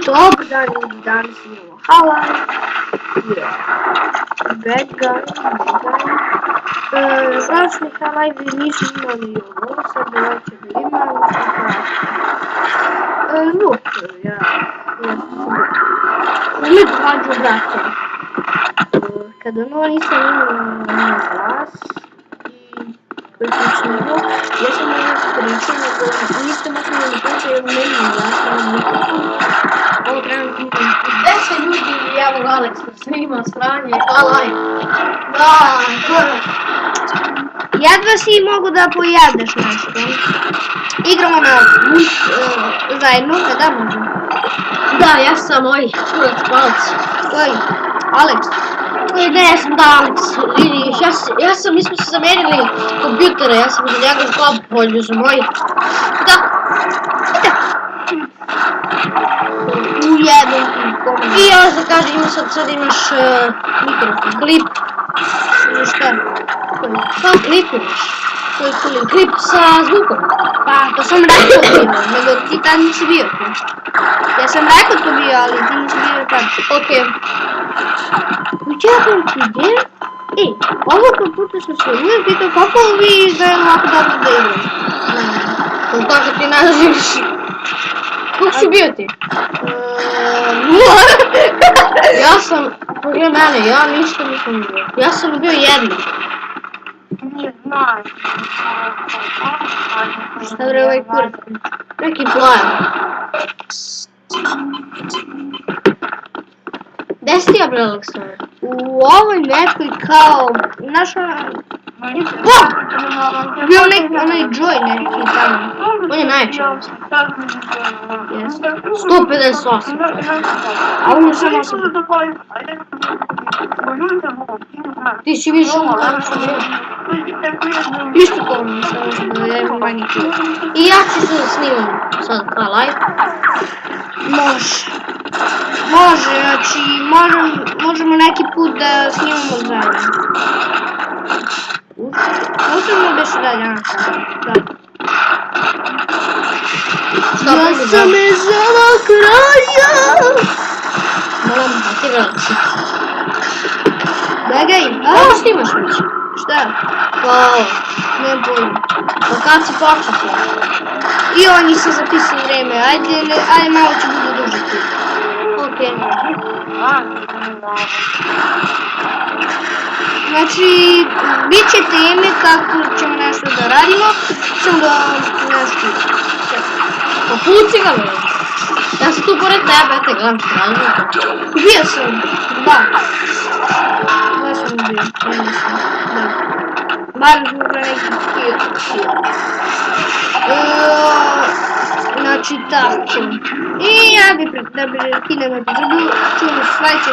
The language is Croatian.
Dobar dan ljudi, danas imamo Half-Life, Vegan, Zlačni Half-Life nisu imali ovo, sad hoće da imaju, zvuk, ja uvijek mlađu brate, kada nisam imao glas i slično zvuk, ja sam uvijek pričao, nego niste mogli da priča jer nemam glas na mikrofonu. Ovo trebam knjigom. Gdje se ljudi javog Aleksa snima sranje, Half-Life? Da, jedva si mogu da pojavljaš nešto. Igramo na zajedno, kada možemo? da, ja sam ovaj kurac palac. Koji? Aleks? Ne, ja sam da Aleks, vidiš, mi smo se zamenili kompjutere, ja sam za njega zglab polju za moj. Da. Ujebem ti. I ja da kažem, sad imaš mikrofon, klip. Šta? Pa klip imaš. Koji klip? Klip sa zvukom. Pa, to sam rekao bio, nego ti tad nisi bio tu. Ja sam rekao to bio, ali ti nisi bio tad. Okej. Ujebem ti, gdje? Ovog puta sam se uvijek pitao kako vi znaju ovako dobro da igram. Ne, tako ti naziviš. Kako si bio ti? Ja sam, pogledaj mene, ja ništa nisam bio. Ja sam bio jedni. Šta bre ovaj kurac? Neki plajan. Gde si ti ja bre Aleksandar? U ovoj nekoj kao, znaš ona... Bio onaj Joy neki tamo. On je najjači. Jeste. 158. A on je samo 8. Ti si više ono što bio. Isto to ono, samo što da imam manji kilo. I ja ću se snimam sad Half-Life. Može, znači možemo neki put da snimamo zajedno. Možemo beše dalje, da. Ja sam iz ovog kraja. Moram da ti relaxi. Begaj, Kako snimaš već? šta? Wow. Ne bojim. Pa kad si počeo? I oni se zapisali vreme, ajde malo ću bude duže tu. Okej. Znači, bit će teme kako ćemo nešto da radimo, samo da nešto... Pa puci ga me. Ja sam tu pored tebe, te gledam što radim. Ubio sam, da. Da sam ubio, ja mislim, da. Barem smo pre neki kill. Znači tako. I ja bi da bi prekinemo epizodu, čujemo sledeće.